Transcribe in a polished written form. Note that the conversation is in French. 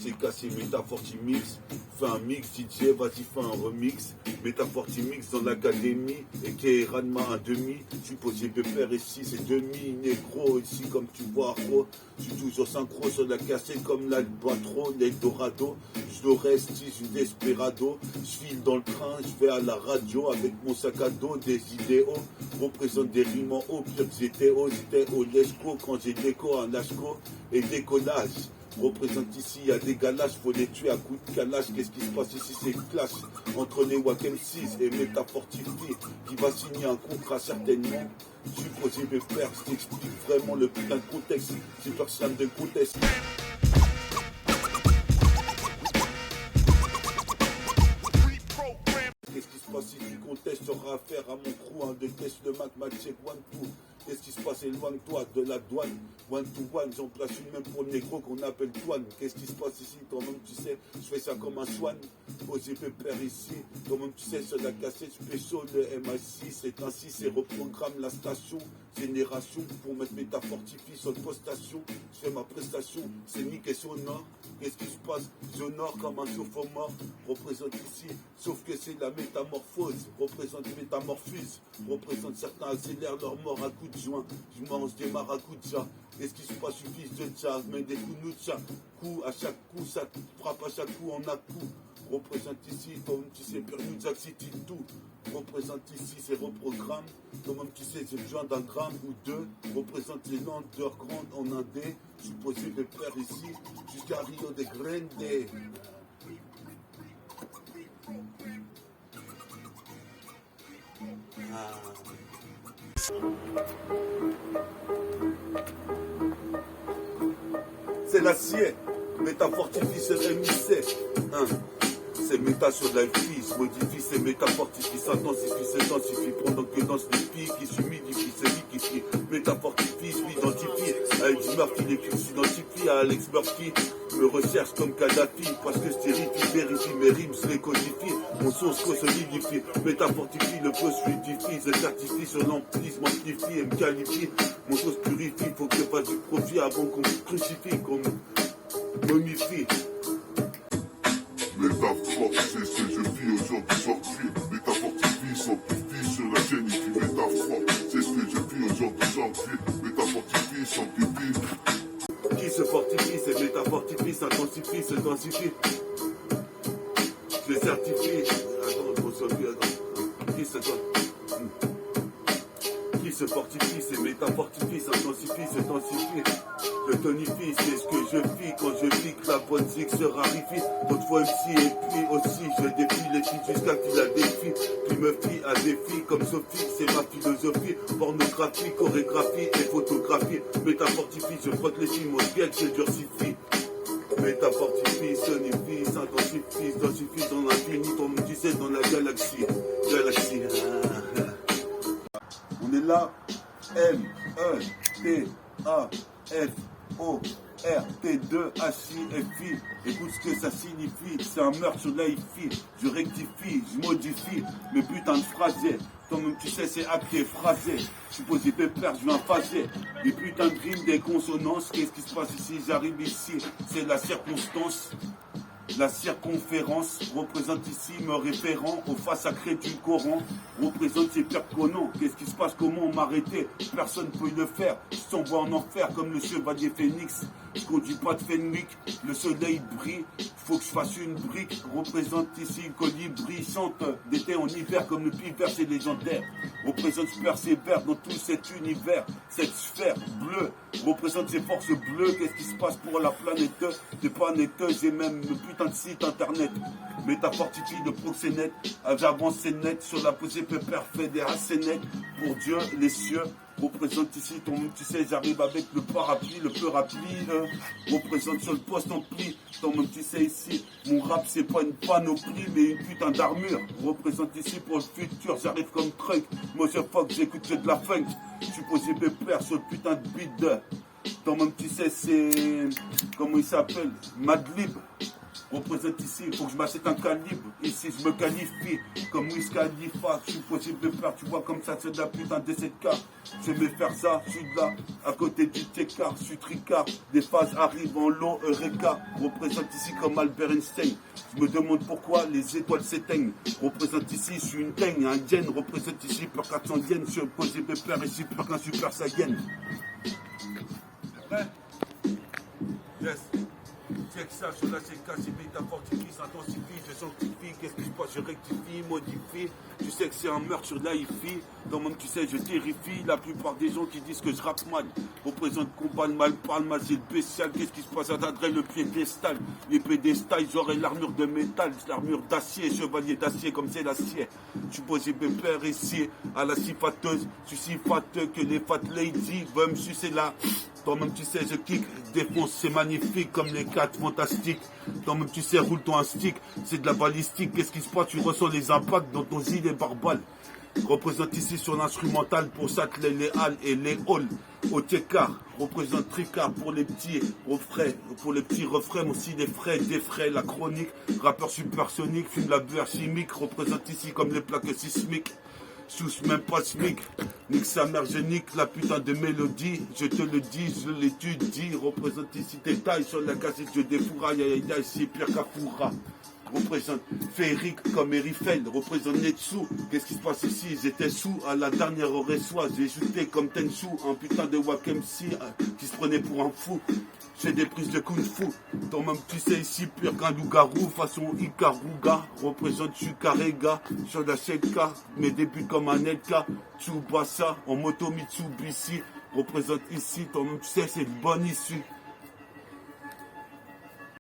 C'est cassé, Metaforti Mix, fais un mix, DJ, vas-y, fais un remix. Metaforti Mix dans l'académie, et qui est Ranma un demi. Je suis posé pépère ici, c'est demi, négro, ici comme tu vois, gros. Je suis toujours synchro sur la cassette comme l'Albatro, l'Eldorado. Je reste, je suis desperado. Je file dans le train, je vais à la radio avec mon sac à dos, des idéaux. Représente des rimes en haut, pire que j'étais au Lesco quand j'ai déco un Lasco et décollage. Représente ici, il y a des galages, faut les tuer à coups de calage. Qu'est-ce qui se passe ici? C'est clash entre les Wakem 6 et Metafortifi qui va signer un contrat certainement. Je suis posé de faire, je t'explique vraiment le putain de contexte. C'est personne de contexte. Qu'est-ce qui se passe ici? Conteste, aura affaire à mon crew, un de test le Mac, check one two. Qu'est-ce qui se passe éloigne toi de la douane? One to one, j'en place une même pour le négro qu'on appelle douane. Qu'est-ce qui se passe ici? Toi-même tu sais, je fais ça comme un swan. Posé pépère ici, toi-même tu sais, sur la cassette, je fais chaud le MI6. C'est ainsi, c'est reprogramme la station. Génération pour mettre Metafortifi sur le post-station. Je fais ma prestation, c'est ni question nord. Qu'est-ce qui se passe? J'honore comme un sophomore. Représente ici, sauf que c'est la métamorphose. Représente métamorphose. Représente certains accélèrent leur mort à coups de joint. Je mange des maracujas. Qu'est-ce qui se passe? Je suis fils de chat, je mets des coups de chat. Coup à chaque coup, ça frappe à chaque coup en a coup. Représente ici, comme tu sais, New Jack City, tout. Représente ici, c'est reprogramme. Comme tu sais, j'ai besoin d'un gramme ou deux. Représente les underground en indé. Je suis posé de faire ici, jusqu'à Rio de Grande. C'est l'acier, Metafortifi, c'est l'émissaire. C'est méta sur la vie, se modifie, c'est métafortifie, s'intensifie, s'intensifie, pendant que dans ce pic qui s'humidifie, c'est liquifie, métafortifie, je m'identifie, à Eddie Murphy, les filles s'identifient, à Alex Murphy, me recherche comme Kadhafi, parce que je terrifie, vérifie mes rimes, je les codifie, mon source solidifie, métafortifie, le post fluidifie, je certifie sur l'emprise, m'amplifie et me qualifie, mon source purifie, faut que je fasse du profit avant qu'on me crucifie, qu'on me momifie. Métaphore, c'est ce que je vis aujourd'hui sorti. Métafortifie, s'amplifie sur la chaîne qui métaphore. C'est ce que je vis aujourd'hui sorti. Métafortifie, s'amplifie. Qui se fortifie, c'est métafortifie, s'intensifie, s'intensifie. Je les certifie. Attends, je reçois plus, attends. Qui se fortifie, c'est métafortifie, s'intensifie, s'intensifie. Je tonifie, c'est ce que je vis quand je vis que la bonne zig se raréfie. D'autres MC et puis aussi je défie les filles jusqu'à qu'il la défie. Puis me fie à des filles comme Sophie, c'est ma philosophie. Pornographie, chorégraphie et photographie. Métafortifie, je frotte les films au ciel, je durcifie. Métafortifie, sonifie, s'intensifie, densifie dans l'infini, comme tu sais, dans la galaxie. Galaxie. On est là, M, E, T, A, F, O, R, T, 2, H, I, F, I. Écoute ce que ça signifie, c'est un meurtre sur l'AIFI. Je rectifie, je modifie mes putains de phrases. Comme tu sais, c'est acté, phrasé. Je suis posé pépère, je viens phaser. Des putains de rimes, des consonances. Qu'est-ce qui se passe ici? J'arrive ici, c'est la circonstance. La circonférence représente ici me référant au face sacré du Coran. Représente ces pères connant. Qu'est-ce qui se passe? Comment m'arrêter? Personne ne peut le faire. Je t'envoie en enfer comme le chevalier Phénix. Je conduis pas de Fenwick. Le soleil brille. Faut que je fasse une brique. Représente ici une colibri chante d'été en hiver comme le pivert, c'est légendaire. Représente je persévère dans tout cet univers. Cette sphère bleue représente ces forces bleues. Qu'est-ce qui se passe pour la planète? Des planètes, j'ai même le putain de site internet. Métafortifie de proxénète. J'avance c'est net sur la posée pépère fait des racénettes. Pour Dieu, les cieux. Représente ici ton monde, tu sais, j'arrive avec le parapluie, le peu rapide. Représente sur le poste en pli. Ton monde, tu sais, ici, mon rap, c'est pas une panoplie, mais une putain d'armure. Représente ici pour le futur, j'arrive comme truc. Moi, je fuck, j'écoute que de la funk. Je suis posé pépère sur le putain de beat. Ton monde, tu sais, c'est. Comment il s'appelle? Madlib. représente ici, il faut que je m'achète un calibre. Ici, je me qualifie comme Wiz Khalifa. Je suis possible de faire, tu vois, comme ça, c'est de la putain de 7K. Je vais faire ça, je suis là, à côté du TK, je suis tricard. Des phases arrivent en long, Eureka. Représente ici comme Albert Einstein. Je me demande pourquoi les étoiles s'éteignent. Représente ici, je suis une teigne, un yen. Représente ici pour 400 yens. Je suis posé pépère ici pour qu'un super saiyan. Ouais. Yes. Check ça sur la CK, c'est métafortifie, s'intensifie, je sanctifie, qu'est-ce qui se passe, je rectifie, modifie. Tu sais que c'est un meurtre sur l'AIFI, donc même tu sais, je terrifie la plupart des gens qui disent que je rappe mal. Représente combat le mal, parle mal, c'est le bestial, qu'est-ce qui se passe, j'atteindrai le piédestal. Les pédestals, j'aurai l'armure de métal, l'armure d'acier, chevalier d'acier comme c'est l'acier. Je suis posé pépère ici, à la sifateuse, je suis si fateux que les fat ladies veulent me sucer là. Toi-même tu sais, je kick, défonce, c'est magnifique comme les 4 fantastiques. Toi-même tu sais, roule-toi un stick, c'est de la balistique. Qu'est-ce qui se passe? Tu ressens les impacts dans ton gilet barbale. Représente ici sur l'instrumental pour s'atteler les halles et les halls. Au Tchékar, représente Tricard pour les petits refrains, mais aussi des frais, des frais, la chronique. Rappeur supersonique, fume la beurre chimique, représente ici comme les plaques sismiques. Souche même pas SMIC, nique sa mère, je nique la putain de mélodie, je te le dis, je l'étudie, représente ici tes tailles sur la cassette, je défouraille, aïe aïe aïe, c'est pire qu'Afoura. Représente féerique comme Eiffel, représente Netsu, qu'est-ce qui se passe ici, ils étaient sous à la dernière heure et soir, j'ai shooté comme Tensu, un putain de Wakemsi qui se prenait pour un fou. J'ai des prises de kung fu. Toi-même, tu sais, ici, pire qu'un loup-garou, façon Ikaruga. Représente Chukarega, sur la Sheka. Mes débuts comme un Elka. Tsubasa, en moto Mitsubishi. Représente ici, toi-même, tu sais, c'est une bonne issue.